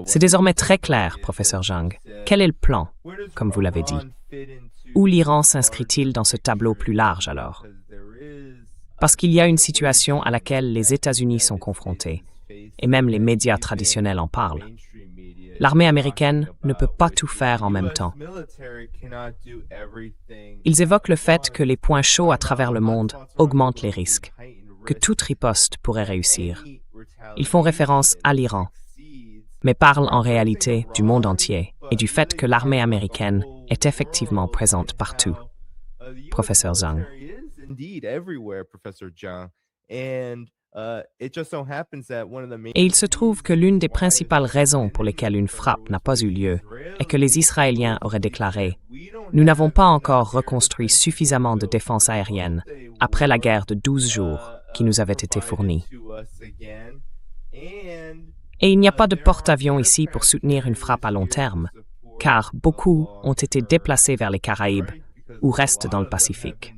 C'est désormais très clair, professeur Zhang. Quel est le plan, comme vous l'avez dit? Où l'Iran s'inscrit-il dans ce tableau plus large alors? Parce qu'il y a une situation à laquelle les États-Unis sont confrontés, et même les médias traditionnels en parlent. L'armée américaine ne peut pas tout faire en même temps. Ils évoquent le fait que les points chauds à travers le monde augmentent les risques, que toute riposte pourrait réussir. Ils font référence à l'Iran, mais parlent en réalité du monde entier et du fait que l'armée américaine est effectivement présente partout. Professeur Zhang. Et il se trouve que l'une des principales raisons pour lesquelles une frappe n'a pas eu lieu est que les Israéliens auraient déclaré « Nous n'avons pas encore reconstruit suffisamment de défense aérienne après la guerre de 12 jours qui nous avait été fournie. » Et il n'y a pas de porte-avions ici pour soutenir une frappe à long terme, car beaucoup ont été déplacés vers les Caraïbes ou restent dans le Pacifique.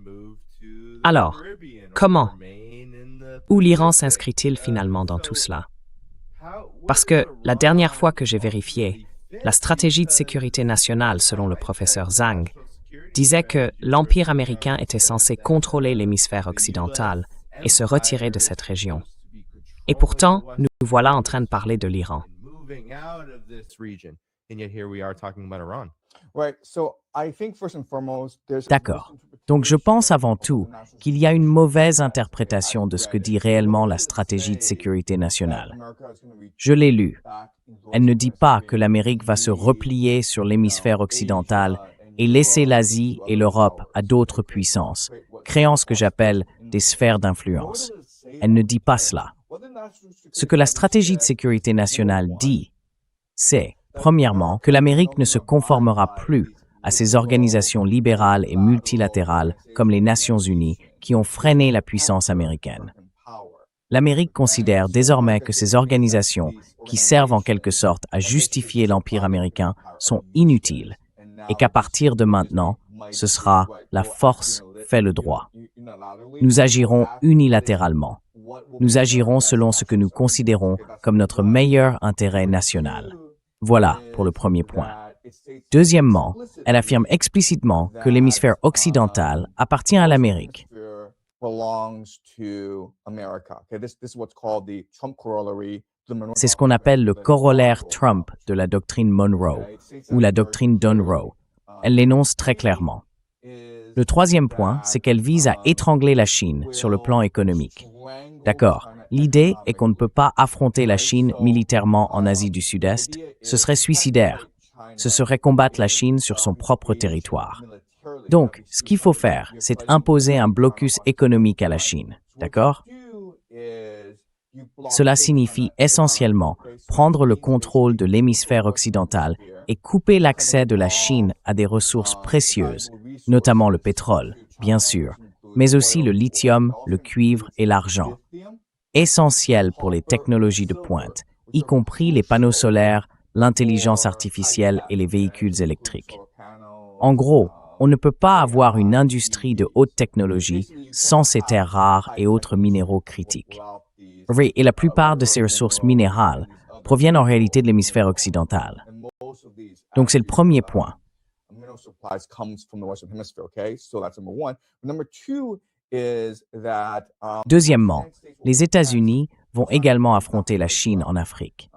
Alors, comment? Où l'Iran s'inscrit-il finalement dans tout cela? Parce que la dernière fois que j'ai vérifié, la stratégie de sécurité nationale, selon le professeur Zhang, disait que l'Empire américain était censé contrôler l'hémisphère occidental et se retirer de cette région. Et pourtant, nous voilà en train de parler de l'Iran. D'accord. Donc je pense avant tout qu'il y a une mauvaise interprétation de ce que dit réellement la stratégie de sécurité nationale. Je l'ai lu. Elle ne dit pas que l'Amérique va se replier sur l'hémisphère occidental et laisser l'Asie et l'Europe à d'autres puissances, créant ce que j'appelle des sphères d'influence. Elle ne dit pas cela. Ce que la stratégie de sécurité nationale dit, c'est, premièrement, que l'Amérique ne se conformera plus à ces organisations libérales et multilatérales comme les Nations Unies qui ont freiné la puissance américaine. L'Amérique considère désormais que ces organisations, qui servent en quelque sorte à justifier l'Empire américain, sont inutiles et qu'à partir de maintenant, ce sera la force fait le droit. Nous agirons unilatéralement. Nous agirons selon ce que nous considérons comme notre meilleur intérêt national. Voilà pour le premier point. Deuxièmement, elle affirme explicitement que l'hémisphère occidental appartient à l'Amérique. C'est ce qu'on appelle le corollaire Trump de la doctrine Monroe ou la doctrine Dunroe. Elle l'énonce très clairement. Le troisième point, c'est qu'elle vise à étrangler la Chine sur le plan économique. D'accord, l'idée est qu'on ne peut pas affronter la Chine militairement en Asie du Sud-Est, ce serait suicidaire. Ce serait combattre la Chine sur son propre territoire. Donc, ce qu'il faut faire, c'est imposer un blocus économique à la Chine. D'accord? Cela signifie essentiellement prendre le contrôle de l'hémisphère occidental et couper l'accès de la Chine à des ressources précieuses, notamment le pétrole, bien sûr, mais aussi le lithium, le cuivre et l'argent, essentiels pour les technologies de pointe, y compris les panneaux solaires, l'intelligence artificielle et les véhicules électriques. En gros, on ne peut pas avoir une industrie de haute technologie sans ces terres rares et autres minéraux critiques. Et la plupart de ces ressources minérales proviennent en réalité de l'hémisphère occidental. Donc c'est le premier point. Deuxièmement, les États-Unis vont également affronter la Chine en Afrique.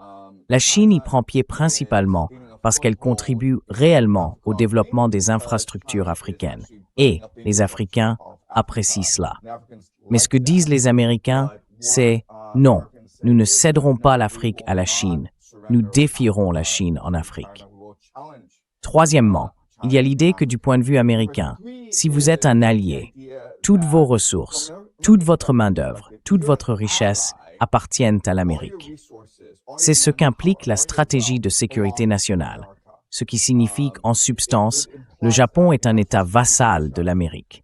La Chine y prend pied principalement parce qu'elle contribue réellement au développement des infrastructures africaines. Et les Africains apprécient cela. Mais ce que disent les Américains, c'est « Non, nous ne céderons pas l'Afrique à la Chine. Nous défierons la Chine en Afrique. » Troisièmement, il y a l'idée que du point de vue américain, si vous êtes un allié, toutes vos ressources, toute votre main-d'œuvre, toute votre richesse appartiennent à l'Amérique. C'est ce qu'implique la stratégie de sécurité nationale, ce qui signifie qu'en substance, le Japon est un État vassal de l'Amérique.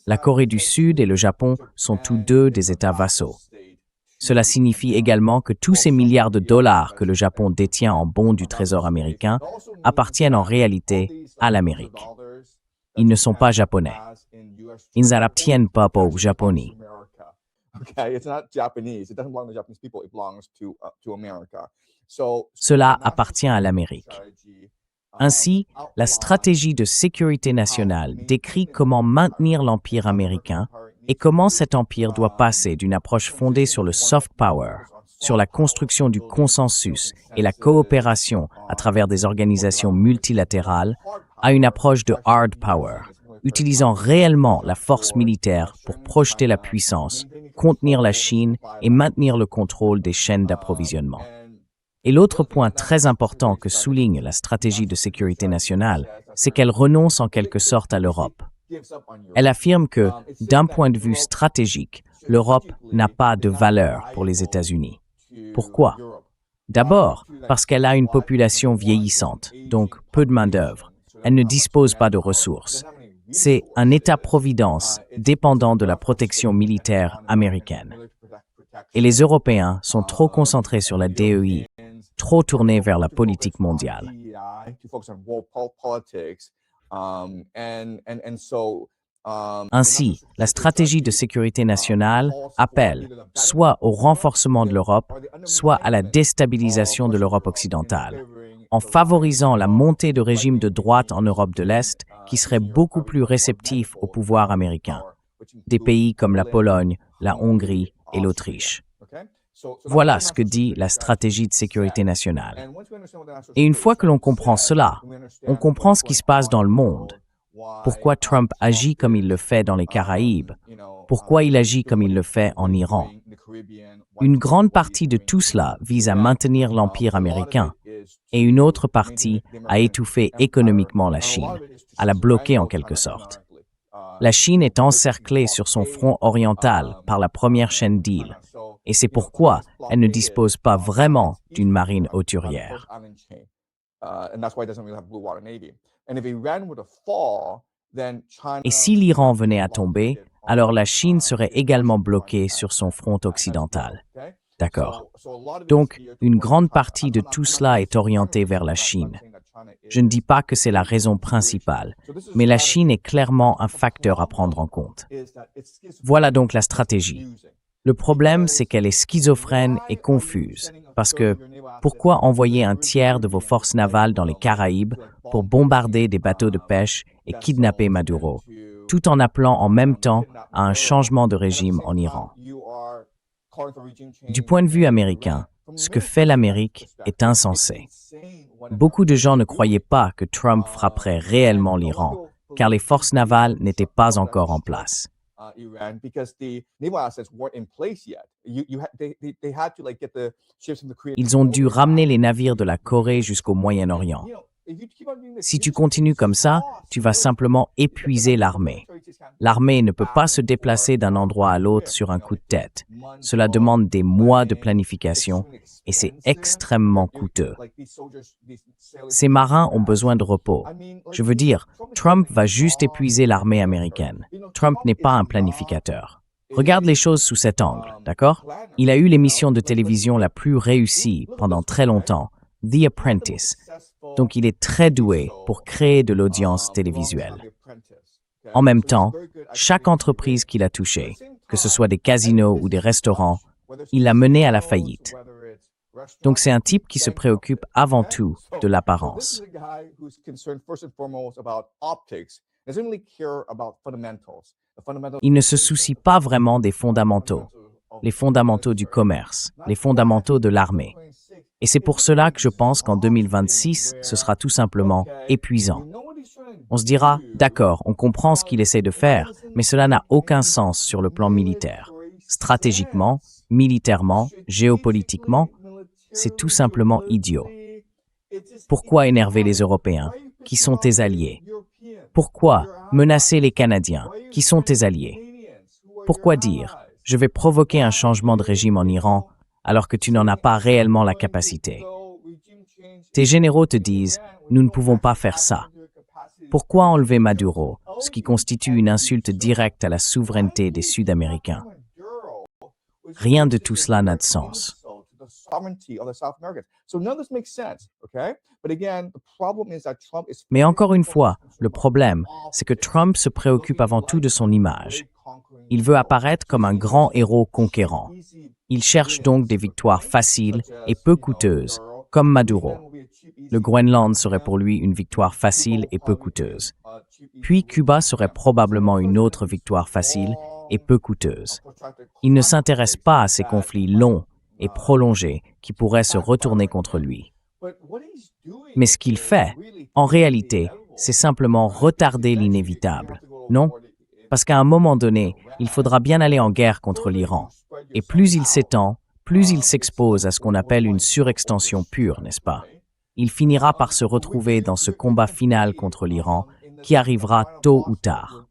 La Corée du Sud et le Japon sont tous deux des États vassaux. Cela signifie également que tous ces milliards de dollars que le Japon détient en bons du Trésor américain appartiennent en réalité à l'Amérique. Ils ne sont pas japonais. Ils n'appartiennent pas aux Japonais. Okay, it's not Japanese. It doesn't belong to the Japanese people. It belongs to America. Cela appartient à l'Amérique. Ainsi, la stratégie de sécurité nationale décrit comment maintenir l'empire américain et comment cet empire doit passer d'une approche fondée sur le soft power, sur la construction du consensus et la coopération à travers des organisations multilatérales, à une approche de hard power, utilisant réellement la force militaire pour projeter la puissance, contenir la Chine et maintenir le contrôle des chaînes d'approvisionnement. Et l'autre point très important que souligne la stratégie de sécurité nationale, c'est qu'elle renonce en quelque sorte à l'Europe. Elle affirme que, d'un point de vue stratégique, l'Europe n'a pas de valeur pour les États-Unis. Pourquoi? D'abord, parce qu'elle a une population vieillissante, donc peu de main-d'œuvre. Elle ne dispose pas de ressources. C'est un État-providence dépendant de la protection militaire américaine. Et les Européens sont trop concentrés sur la DEI, trop tournés vers la politique mondiale. Ainsi, la stratégie de sécurité nationale appelle soit au renforcement de l'Europe, soit à la déstabilisation de l'Europe occidentale, en favorisant la montée de régimes de droite en Europe de l'Est qui seraient beaucoup plus réceptifs au pouvoir américain, des pays comme la Pologne, la Hongrie et l'Autriche. Voilà ce que dit la stratégie de sécurité nationale. Et une fois que l'on comprend cela, on comprend ce qui se passe dans le monde. Pourquoi Trump agit comme il le fait dans les Caraïbes? Pourquoi il agit comme il le fait en Iran? Une grande partie de tout cela vise à maintenir l'empire américain et une autre partie à étouffer économiquement la Chine, à la bloquer en quelque sorte. La Chine est encerclée sur son front oriental par la première chaîne d'îles, et c'est pourquoi elle ne dispose pas vraiment d'une marine hauturière. Et si l'Iran venait à tomber, alors la Chine serait également bloquée sur son front occidental. D'accord. Donc, une grande partie de tout cela est orientée vers la Chine. Je ne dis pas que c'est la raison principale, mais la Chine est clairement un facteur à prendre en compte. Voilà donc la stratégie. Le problème, c'est qu'elle est schizophrène et confuse, parce que pourquoi envoyer un tiers de vos forces navales dans les Caraïbes pour bombarder des bateaux de pêche et kidnapper Maduro, tout en appelant en même temps à un changement de régime en Iran? Du point de vue américain, ce que fait l'Amérique est insensé. Beaucoup de gens ne croyaient pas que Trump frapperait réellement l'Iran, car les forces navales n'étaient pas encore en place. Ils ont dû ramener les navires de la Corée jusqu'au Moyen-Orient. Si tu continues comme ça, tu vas simplement épuiser l'armée. L'armée ne peut pas se déplacer d'un endroit à l'autre sur un coup de tête. Cela demande des mois de planification et c'est extrêmement coûteux. Ces marins ont besoin de repos. Je veux dire, Trump va juste épuiser l'armée américaine. Trump n'est pas un planificateur. Regarde les choses sous cet angle, d'accord? Il a eu l'émission de télévision la plus réussie pendant très longtemps, The Apprentice. Donc il est très doué pour créer de l'audience télévisuelle. En même temps, chaque entreprise qu'il a touchée, que ce soit des casinos ou des restaurants, il l'a menée à la faillite. Donc c'est un type qui se préoccupe avant tout de l'apparence. Il ne se soucie pas vraiment des fondamentaux, les fondamentaux du commerce, les fondamentaux de l'armée. Et c'est pour cela que je pense qu'en 2026, ce sera tout simplement épuisant. On se dira, d'accord, on comprend ce qu'il essaie de faire, mais cela n'a aucun sens sur le plan militaire. Stratégiquement, militairement, géopolitiquement, c'est tout simplement idiot. Pourquoi énerver les Européens, qui sont tes alliés? Pourquoi menacer les Canadiens, qui sont tes alliés? Pourquoi dire, je vais provoquer un changement de régime en Iran, alors que tu n'en as pas réellement la capacité? Tes généraux te disent, nous ne pouvons pas faire ça. Pourquoi enlever Maduro, ce qui constitue une insulte directe à la souveraineté des Sud-Américains? Rien de tout cela n'a de sens. Mais encore une fois, le problème, c'est que Trump se préoccupe avant tout de son image. Il veut apparaître comme un grand héros conquérant. Il cherche donc des victoires faciles et peu coûteuses, comme Maduro. Le Groenland serait pour lui une victoire facile et peu coûteuse. Puis Cuba serait probablement une autre victoire facile et peu coûteuse. Il ne s'intéresse pas à ces conflits longs et prolongés qui pourraient se retourner contre lui. Mais ce qu'il fait, en réalité, c'est simplement retarder l'inévitable, non? Parce qu'à un moment donné, il faudra bien aller en guerre contre l'Iran. Et plus il s'étend, plus il s'expose à ce qu'on appelle une surextension pure, n'est-ce pas? Il finira par se retrouver dans ce combat final contre l'Iran qui arrivera tôt ou tard.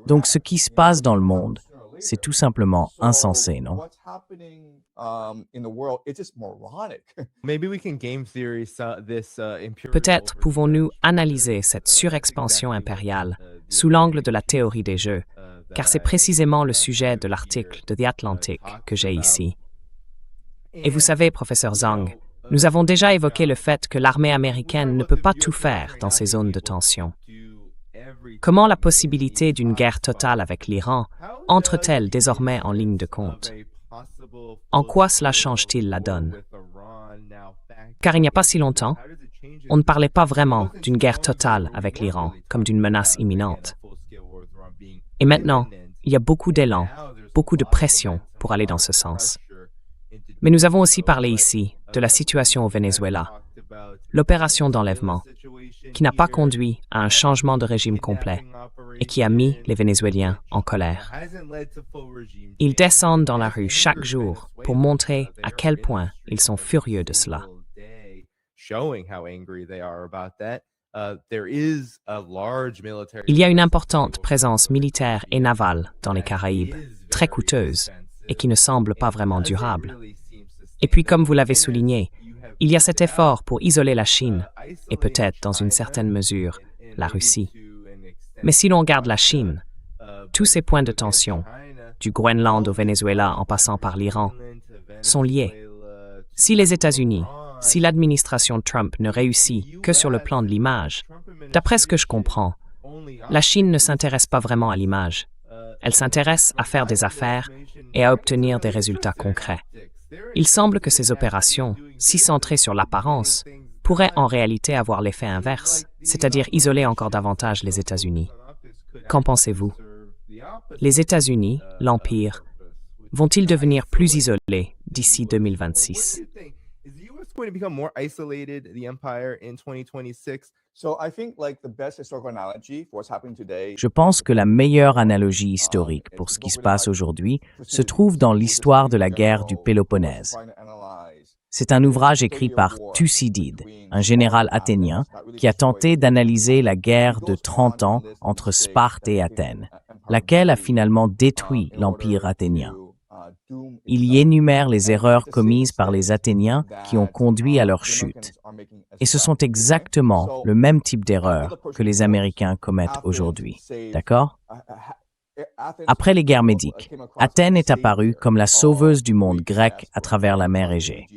Donc ce qui se passe dans le monde, c'est tout simplement insensé, non? Peut-être pouvons-nous analyser cette surexpansion impériale sous l'angle de la théorie des jeux, car c'est précisément le sujet de l'article de The Atlantic que j'ai ici. Et vous savez, professeur Zhang, nous avons déjà évoqué le fait que l'armée américaine ne peut pas tout faire dans ces zones de tension. Comment la possibilité d'une guerre totale avec l'Iran entre-t-elle désormais en ligne de compte? En quoi cela change-t-il la donne? Car il n'y a pas si longtemps, on ne parlait pas vraiment d'une guerre totale avec l'Iran comme d'une menace imminente. Et maintenant, il y a beaucoup d'élan, beaucoup de pression pour aller dans ce sens. Mais nous avons aussi parlé ici de la situation au Venezuela, l'opération d'enlèvement, qui n'a pas conduit à un changement de régime complet et qui a mis les Vénézuéliens en colère. Ils descendent dans la rue chaque jour pour montrer à quel point ils sont furieux de cela. Il y a une importante présence militaire et navale dans les Caraïbes, très coûteuse et qui ne semble pas vraiment durable. Et puis, comme vous l'avez souligné, il y a cet effort pour isoler la Chine et peut-être, dans une certaine mesure, la Russie. Mais si l'on regarde la Chine, tous ces points de tension, du Groenland au Venezuela en passant par l'Iran, sont liés. Si les États-Unis, si l'administration Trump ne réussit que sur le plan de l'image, d'après ce que je comprends, la Chine ne s'intéresse pas vraiment à l'image. Elle s'intéresse à faire des affaires et à obtenir des résultats concrets. Il semble que ces opérations, si centrées sur l'apparence, pourraient en réalité avoir l'effet inverse, c'est-à-dire isoler encore davantage les États-Unis. Qu'en pensez-vous? Les États-Unis, l'Empire, vont-ils devenir plus isolés d'ici 2026? Je pense que la meilleure analogie historique pour ce qui se passe aujourd'hui se trouve dans l'histoire de la guerre du Péloponnèse. C'est un ouvrage écrit par Thucydide, un général athénien, qui a tenté d'analyser la guerre de 30 ans entre Sparte et Athènes, laquelle a finalement détruit l'Empire athénien. Il y énumère les erreurs commises par les Athéniens qui ont conduit à leur chute. Et ce sont exactement le même type d'erreurs que les Américains commettent aujourd'hui. D'accord? Après les guerres médiques, Athènes est apparue comme la sauveuse du monde grec à travers la mer Égée.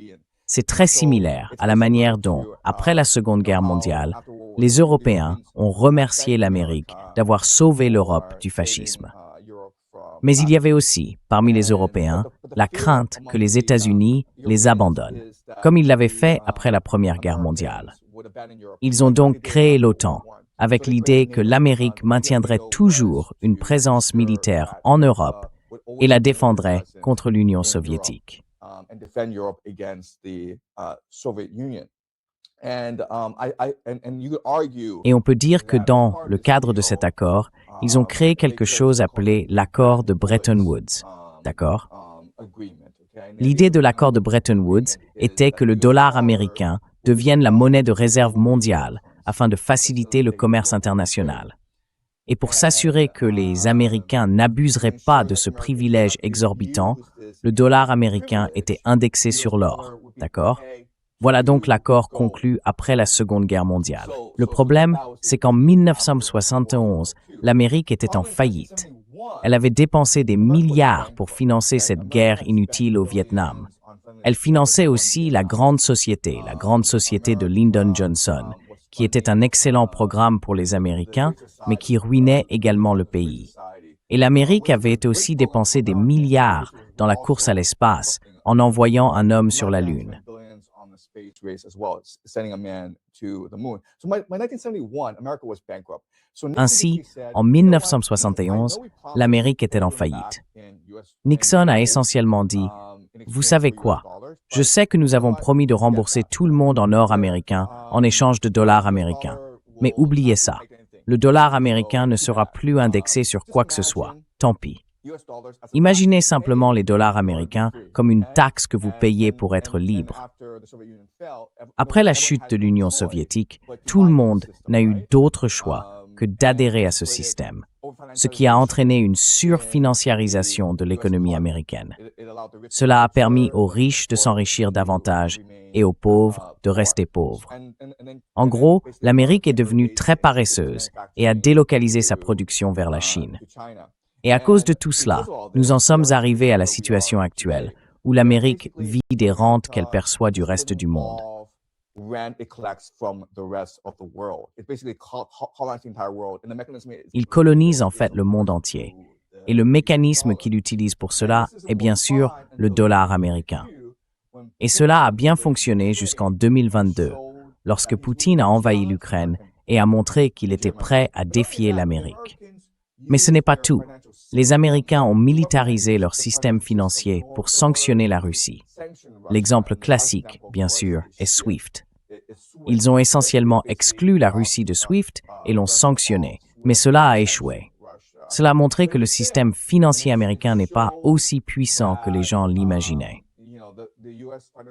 C'est très similaire à la manière dont, après la Seconde Guerre mondiale, les Européens ont remercié l'Amérique d'avoir sauvé l'Europe du fascisme. Mais il y avait aussi, parmi les Européens, la crainte que les États-Unis les abandonnent, comme ils l'avaient fait après la Première Guerre mondiale. Ils ont donc créé l'OTAN, avec l'idée que l'Amérique maintiendrait toujours une présence militaire en Europe et la défendrait contre l'Union soviétique. Et on peut dire que dans le cadre de cet accord, ils ont créé quelque chose appelé l'accord de Bretton Woods. D'accord? L'idée de l'accord de Bretton Woods était que le dollar américain devienne la monnaie de réserve mondiale afin de faciliter le commerce international. Et pour s'assurer que les Américains n'abuseraient pas de ce privilège exorbitant, le dollar américain était indexé sur l'or. D'accord? Voilà donc l'accord conclu après la Seconde Guerre mondiale. Le problème, c'est qu'en 1971, l'Amérique était en faillite. Elle avait dépensé des milliards pour financer cette guerre inutile au Vietnam. Elle finançait aussi la grande société de Lyndon Johnson, qui était un excellent programme pour les Américains, mais qui ruinait également le pays. Et l'Amérique avait aussi dépensé des milliards dans la course à l'espace en envoyant un homme sur la Lune. Ainsi, en 1971, l'Amérique était en faillite. Nixon a essentiellement dit « Vous savez quoi? Je sais que nous avons promis de rembourser tout le monde en or américain en échange de dollars américains. Mais oubliez ça. Le dollar américain ne sera plus indexé sur quoi que ce soit. Tant pis. » Imaginez simplement les dollars américains comme une taxe que vous payez pour être libre. Après la chute de l'Union soviétique, tout le monde n'a eu d'autre choix que d'adhérer à ce système, ce qui a entraîné une surfinanciarisation de l'économie américaine. Cela a permis aux riches de s'enrichir davantage et aux pauvres de rester pauvres. En gros, l'Amérique est devenue très paresseuse et a délocalisé sa production vers la Chine. Et à cause de tout cela, nous en sommes arrivés à la situation actuelle, où l'Amérique vit des rentes qu'elle perçoit du reste du monde. Il colonise en fait le monde entier. Et le mécanisme qu'il utilise pour cela est bien sûr le dollar américain. Et cela a bien fonctionné jusqu'en 2022, lorsque Poutine a envahi l'Ukraine et a montré qu'il était prêt à défier l'Amérique. Mais ce n'est pas tout. Les Américains ont militarisé leur système financier pour sanctionner la Russie. L'exemple classique, bien sûr, est SWIFT. Ils ont essentiellement exclu la Russie de SWIFT et l'ont sanctionné, mais cela a échoué. Cela a montré que le système financier américain n'est pas aussi puissant que les gens l'imaginaient.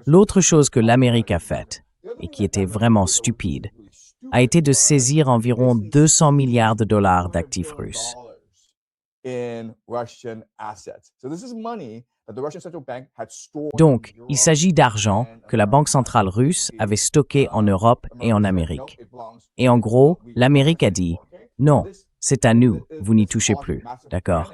L'autre chose que l'Amérique a faite, et qui était vraiment stupide, a été de saisir environ 200 milliards de dollars d'actifs russes. Donc, il s'agit d'argent que la Banque centrale russe avait stocké en Europe et en Amérique. Et en gros, l'Amérique a dit « Non, c'est à nous, vous n'y touchez plus, d'accord ?»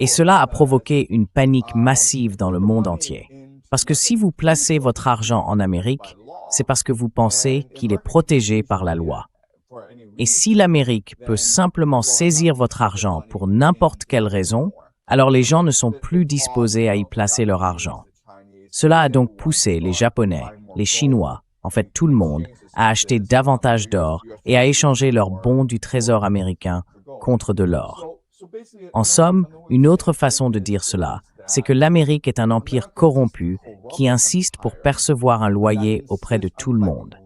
Et cela a provoqué une panique massive dans le monde entier. Parce que si vous placez votre argent en Amérique, c'est parce que vous pensez qu'il est protégé par la loi. Et si l'Amérique peut simplement saisir votre argent pour n'importe quelle raison, alors les gens ne sont plus disposés à y placer leur argent. Cela a donc poussé les Japonais, les Chinois, en fait tout le monde, à acheter davantage d'or et à échanger leurs bons du Trésor américain contre de l'or. En somme, une autre façon de dire cela, c'est que l'Amérique est un empire corrompu qui insiste pour percevoir un loyer auprès de tout le monde.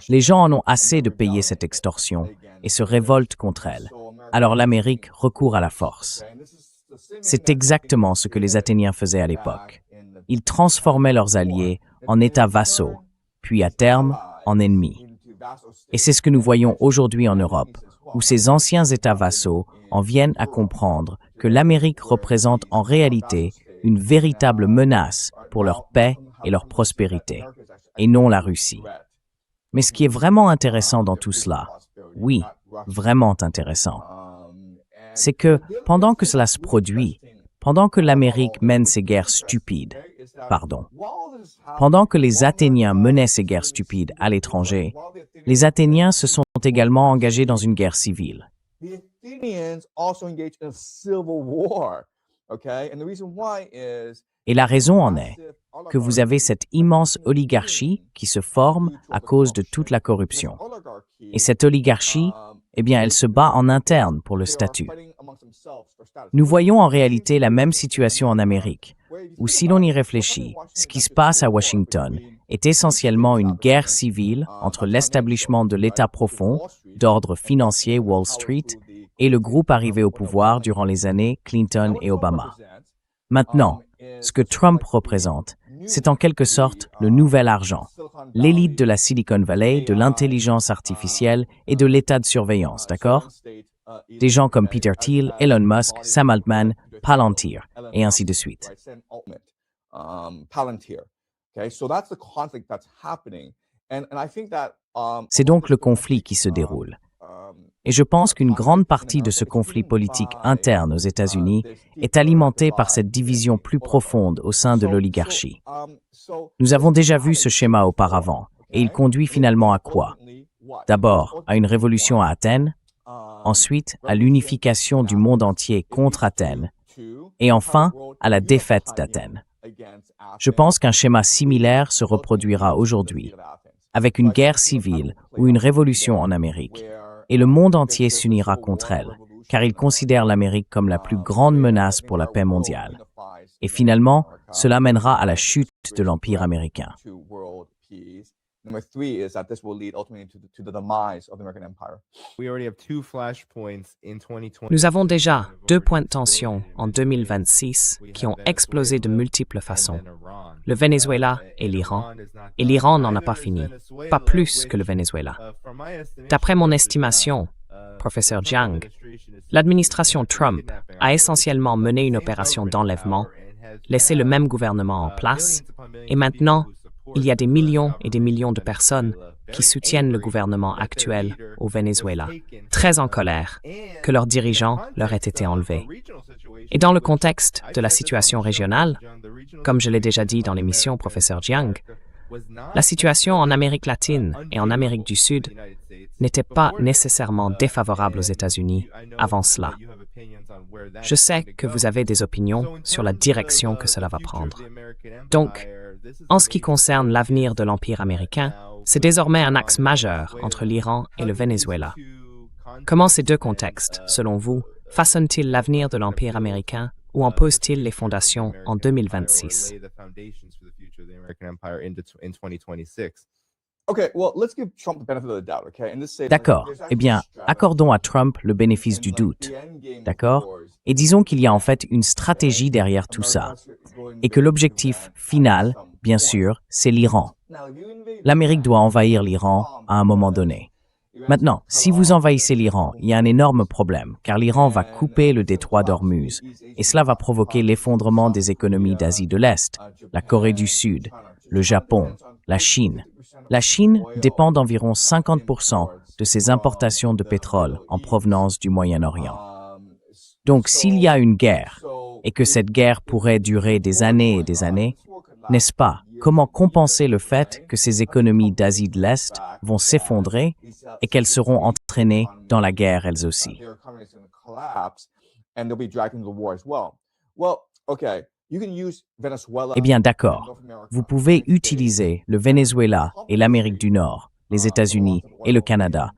Les gens en ont assez de payer cette extorsion et se révoltent contre elle. Alors l'Amérique recourt à la force. C'est exactement ce que les Athéniens faisaient à l'époque. Ils transformaient leurs alliés en États vassaux, puis à terme en ennemis. Et c'est ce que nous voyons aujourd'hui en Europe, où ces anciens États vassaux en viennent à comprendre que l'Amérique représente en réalité une véritable menace pour leur paix et leur prospérité, et non la Russie. Mais ce qui est vraiment intéressant dans tout cela, oui, vraiment intéressant, c'est que pendant que cela se produit, pendant que l'Amérique mène ces guerres stupides, pendant que les Athéniens menaient ces guerres stupides à l'étranger, les Athéniens se sont également engagés dans une guerre civile. Et la raison en est que vous avez cette immense oligarchie qui se forme à cause de toute la corruption. Et cette oligarchie, eh bien, elle se bat en interne pour le statut. Nous voyons en réalité la même situation en Amérique, où si l'on y réfléchit, ce qui se passe à Washington est essentiellement une guerre civile entre l'establishment de l'État profond, d'ordre financier Wall Street, et le groupe arrivé au pouvoir durant les années Clinton et Obama. Maintenant, ce que Trump représente, c'est en quelque sorte le nouvel argent, l'élite de la Silicon Valley, de l'intelligence artificielle et de l'état de surveillance, d'accord? Des gens comme Peter Thiel, Elon Musk, Sam Altman, Palantir, et ainsi de suite. C'est donc le conflit qui se déroule. Et je pense qu'une grande partie de ce conflit politique interne aux États-Unis est alimentée par cette division plus profonde au sein de l'oligarchie. Nous avons déjà vu ce schéma auparavant, Et il conduit finalement à quoi? D'abord, à une révolution à Athènes, ensuite à l'unification du monde entier contre Athènes, et enfin à la défaite d'Athènes. Je pense qu'un schéma similaire se reproduira aujourd'hui, avec une guerre civile ou une révolution en Amérique, et le monde entier s'unira contre elle, car il considère l'Amérique comme la plus grande menace pour la paix mondiale. Et finalement, cela mènera à la chute de l'Empire américain. Number three is that this will lead ultimately to the demise of the American Empire. We already have 2 flashpoints in 2020. Nous avons déjà 2 points de tension en 2026 qui ont explosé de multiples façons. Le Venezuela et l'Iran. Et l'Iran n'en a pas fini, pas plus que le Venezuela. D'après mon estimation, professeur Jiang, l'administration Trump a essentiellement mené une opération d'enlèvement, laissé le même gouvernement en place, et maintenant, il y a des millions et des millions de personnes qui soutiennent le gouvernement actuel au Venezuela, très en colère que leurs dirigeants leur aient été enlevés. Et dans le contexte de la situation régionale, comme je l'ai déjà dit dans l'émission professeur Jiang, la situation en Amérique latine et en Amérique du Sud n'était pas nécessairement défavorable aux États-Unis avant cela. Je sais que vous avez des opinions sur la direction que cela va prendre. Donc, en ce qui concerne l'avenir de l'Empire américain, c'est désormais un axe majeur entre l'Iran et le Venezuela. Comment ces deux contextes, selon vous, façonnent-ils l'avenir de l'Empire américain ou en posent-ils les fondations en 2026? D'accord. Eh bien, accordons à Trump le bénéfice du doute. D'accord? Et disons qu'il y a en fait une stratégie derrière tout ça. Et que l'objectif final, bien sûr, c'est l'Iran. L'Amérique doit envahir l'Iran à un moment donné. Maintenant, si vous envahissez l'Iran, il y a un énorme problème, car l'Iran va couper le détroit d'Ormuz, et cela va provoquer l'effondrement des économies d'Asie de l'Est, la Corée du Sud, le Japon, la Chine. La Chine dépend d'environ 50% de ses importations de pétrole en provenance du Moyen-Orient. Donc, s'il y a une guerre, et que cette guerre pourrait durer des années et des années, n'est-ce pas, comment compenser le fait que ces économies d'Asie de l'Est vont s'effondrer et qu'elles seront entraînées dans la guerre elles aussi? Eh bien, d'accord. Vous pouvez utiliser le Venezuela et l'Amérique du Nord, les États-Unis et le Canada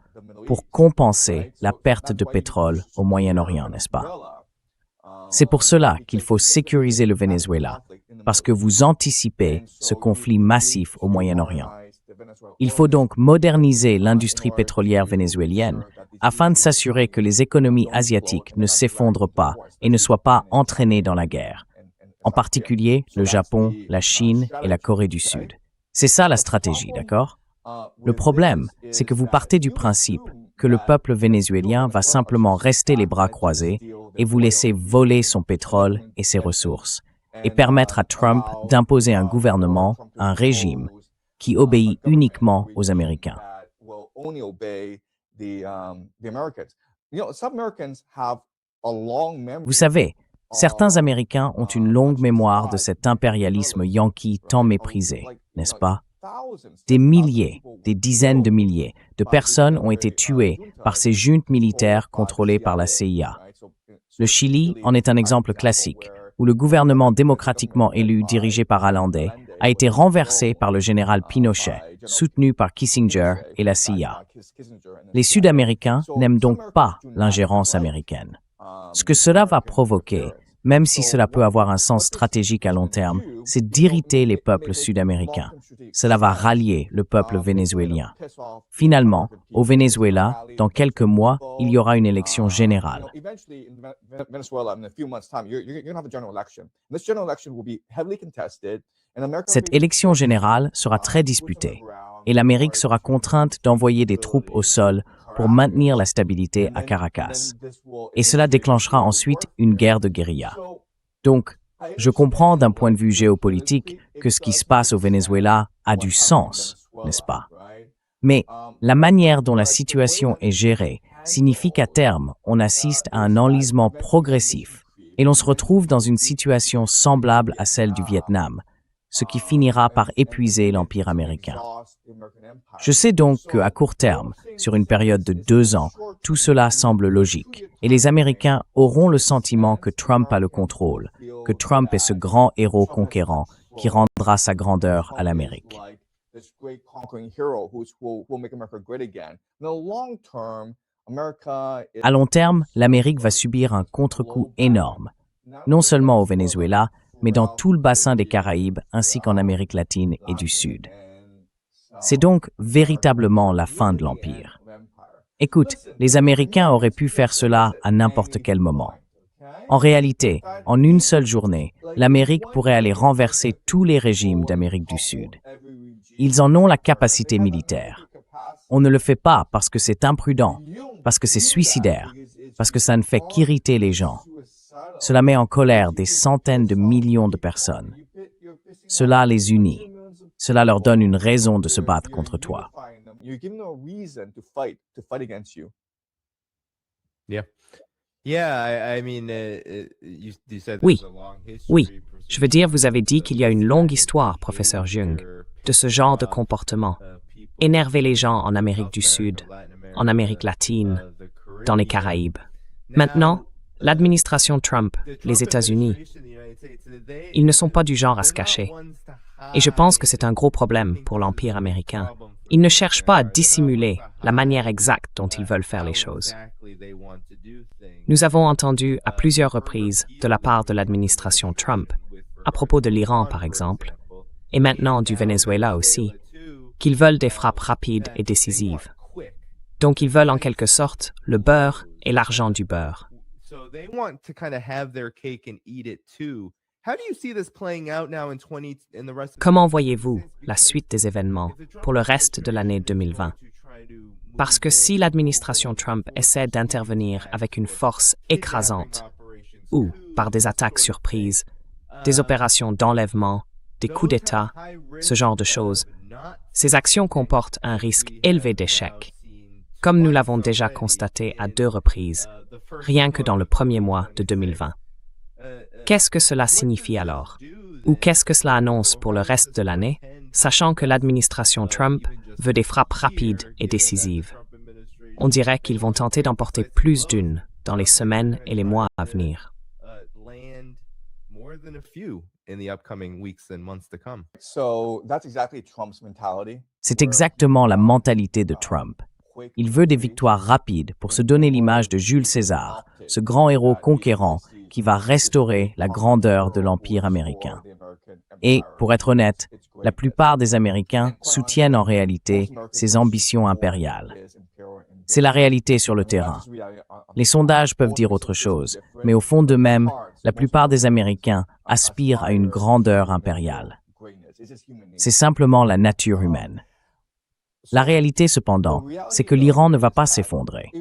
pour compenser la perte de pétrole au Moyen-Orient, n'est-ce pas? C'est pour cela qu'il faut sécuriser le Venezuela, parce que vous anticipez ce conflit massif au Moyen-Orient. Il faut donc moderniser l'industrie pétrolière vénézuélienne afin de s'assurer que les économies asiatiques ne s'effondrent pas et ne soient pas entraînées dans la guerre. En particulier le Japon, la Chine et la Corée du Sud. C'est ça la stratégie, d'accord? Le problème, c'est que vous partez du principe que le peuple vénézuélien va simplement rester les bras croisés et vous laisser voler son pétrole et ses ressources, et permettre à Trump d'imposer un gouvernement, un régime, qui obéit uniquement aux Américains. Vous savez, certains Américains ont une longue mémoire de cet impérialisme yankee tant méprisé, n'est-ce pas? Des milliers, des dizaines de milliers de personnes ont été tuées par ces juntes militaires contrôlées par la CIA. Le Chili en est un exemple classique, où le gouvernement démocratiquement élu dirigé par Allende a été renversé par le général Pinochet, soutenu par Kissinger et la CIA. Les Sud-Américains n'aiment donc pas l'ingérence américaine. Ce que cela va provoquer, même si cela peut avoir un sens stratégique à long terme, c'est d'irriter les peuples sud-américains. Cela va rallier le peuple vénézuélien. Finalement, au Venezuela, dans quelques mois, il y aura une élection générale. Cette élection générale sera très disputée, et l'Amérique sera contrainte d'envoyer des troupes au sol pour maintenir la stabilité à Caracas. Et cela déclenchera ensuite une guerre de guérilla. Donc, je comprends d'un point de vue géopolitique que ce qui se passe au Venezuela a du sens, n'est-ce pas? Mais la manière dont la situation est gérée signifie qu'à terme, on assiste à un enlisement progressif et l'on se retrouve dans une situation semblable à celle du Vietnam, ce qui finira par épuiser l'Empire américain. Je sais donc qu'à court terme, sur une période de 2 ans, tout cela semble logique, et les Américains auront le sentiment que Trump a le contrôle, que Trump est ce grand héros conquérant qui rendra sa grandeur à l'Amérique. À long terme, l'Amérique va subir un contre-coup énorme, non seulement au Venezuela, mais dans tout le bassin des Caraïbes ainsi qu'en Amérique latine et du Sud. C'est donc véritablement la fin de l'Empire. Écoute, les Américains auraient pu faire cela à n'importe quel moment. En réalité, en une seule journée, l'Amérique pourrait aller renverser tous les régimes d'Amérique du Sud. Ils en ont la capacité militaire. On ne le fait pas parce que c'est imprudent, parce que c'est suicidaire, parce que ça ne fait qu'irriter les gens. Cela met en colère des centaines de millions de personnes. Cela les unit. Cela leur donne une raison de se battre contre toi. Oui, je veux dire, vous avez dit qu'il y a une longue histoire, professeur Jung, de ce genre de comportement. Énerver les gens en Amérique du Sud, en Amérique latine, dans les Caraïbes. Maintenant, l'administration Trump, les États-Unis, ils ne sont pas du genre à se cacher. Et je pense que c'est un gros problème pour l'Empire américain. Ils ne cherchent pas à dissimuler la manière exacte dont ils veulent faire les choses. Nous avons entendu à plusieurs reprises de la part de l'administration Trump, à propos de l'Iran par exemple, et maintenant du Venezuela aussi, qu'ils veulent des frappes rapides et décisives. Donc ils veulent en quelque sorte le beurre et l'argent du beurre. Comment voyez-vous la suite des événements pour le reste de l'année 2020? Parce que si l'administration Trump essaie d'intervenir avec une force écrasante, ou par des attaques surprises, des opérations d'enlèvement, des coups d'État, ce genre de choses, ces actions comportent un risque élevé d'échec, comme nous l'avons déjà constaté à 2 reprises, rien que dans le premier mois de 2020. Qu'est-ce que cela signifie alors? Ou qu'est-ce que cela annonce pour le reste de l'année, sachant que l'administration Trump veut des frappes rapides et décisives? On dirait qu'ils vont tenter d'emporter plus d'une dans les semaines et les mois à venir. C'est exactement la mentalité de Trump. Il veut des victoires rapides pour se donner l'image de Jules César, ce grand héros conquérant qui va restaurer la grandeur de l'Empire américain. Et, pour être honnête, la plupart des Américains soutiennent en réalité ces ambitions impériales. C'est la réalité sur le terrain. Les sondages peuvent dire autre chose, mais au fond d'eux-mêmes, la plupart des Américains aspirent à une grandeur impériale. C'est simplement la nature humaine. La réalité, cependant, c'est que l'Iran ne va pas s'effondrer.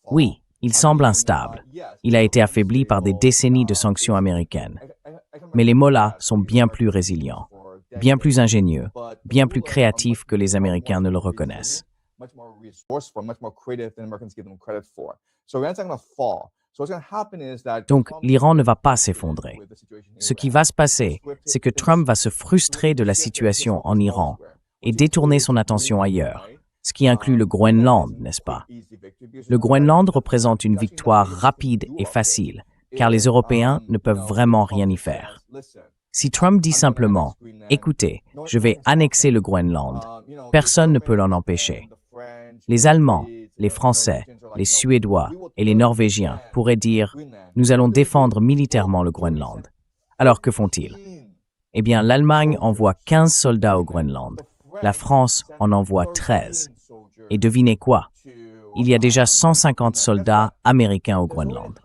Oui, il semble instable. Il a été affaibli par des décennies de sanctions américaines. Mais les Mollahs sont bien plus résilients, bien plus ingénieux, bien plus créatifs que les Américains ne le reconnaissent. Donc, l'Iran ne va pas s'effondrer. Ce qui va se passer, c'est que Trump va se frustrer de la situation en Iran et détourner son attention ailleurs, ce qui inclut le Groenland, n'est-ce pas? Le Groenland représente une victoire rapide et facile, car les Européens ne peuvent vraiment rien y faire. Si Trump dit simplement « Écoutez, je vais annexer le Groenland », personne ne peut l'en empêcher. Les Allemands, les Français, les Suédois et les Norvégiens pourraient dire « Nous allons défendre militairement le Groenland ». Alors que font-ils? Eh bien, l'Allemagne envoie 15 soldats au Groenland. La France en envoie 13. Et devinez quoi? Il y a déjà 150 soldats américains au Groenland.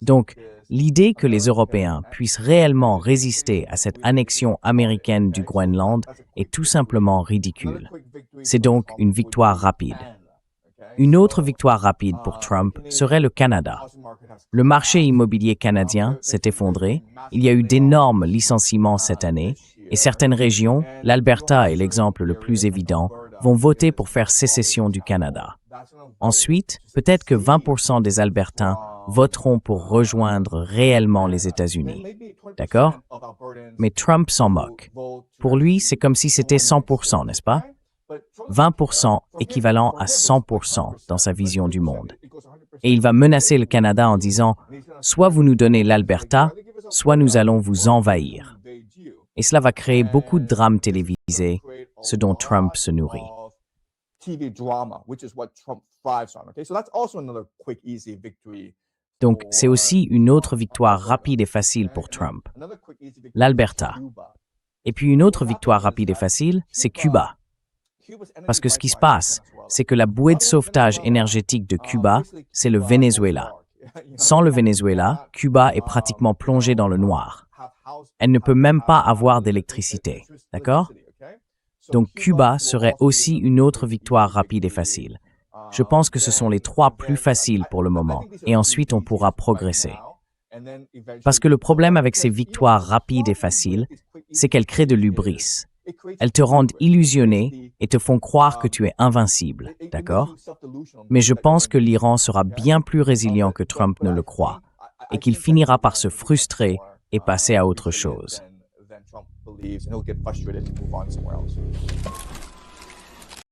Donc, l'idée que les Européens puissent réellement résister à cette annexion américaine du Groenland est tout simplement ridicule. C'est donc une victoire rapide. Une autre victoire rapide pour Trump serait le Canada. Le marché immobilier canadien s'est effondré, il y a eu d'énormes licenciements cette année, et certaines régions, l'Alberta est l'exemple le plus évident, vont voter pour faire sécession du Canada. Ensuite, peut-être que 20% des Albertains voteront pour rejoindre réellement les États-Unis. D'accord? Mais Trump s'en moque. Pour lui, c'est comme si c'était 100%, n'est-ce pas? 20% équivalent à 100% dans sa vision du monde. Et il va menacer le Canada en disant « Soit vous nous donnez l'Alberta, soit nous allons vous envahir ». Et cela va créer beaucoup de drames télévisés, ce dont Trump se nourrit. Donc, c'est aussi une autre victoire rapide et facile pour Trump, l'Alberta. Et puis une autre victoire rapide et facile, c'est Cuba. Parce que ce qui se passe, c'est que la bouée de sauvetage énergétique de Cuba, c'est le Venezuela. Sans le Venezuela, Cuba est pratiquement plongée dans le noir. Elle ne peut même pas avoir d'électricité, d'accord? Donc Cuba serait aussi une autre victoire rapide et facile. Je pense que ce sont les trois plus faciles pour le moment, et ensuite on pourra progresser. Parce que le problème avec ces victoires rapides et faciles, c'est qu'elles créent de l'hubris. Elles te rendent illusionné et te font croire que tu es invincible, d'accord? Mais je pense que l'Iran sera bien plus résilient que Trump ne le croit, et qu'il finira par se frustrer et passer à autre chose.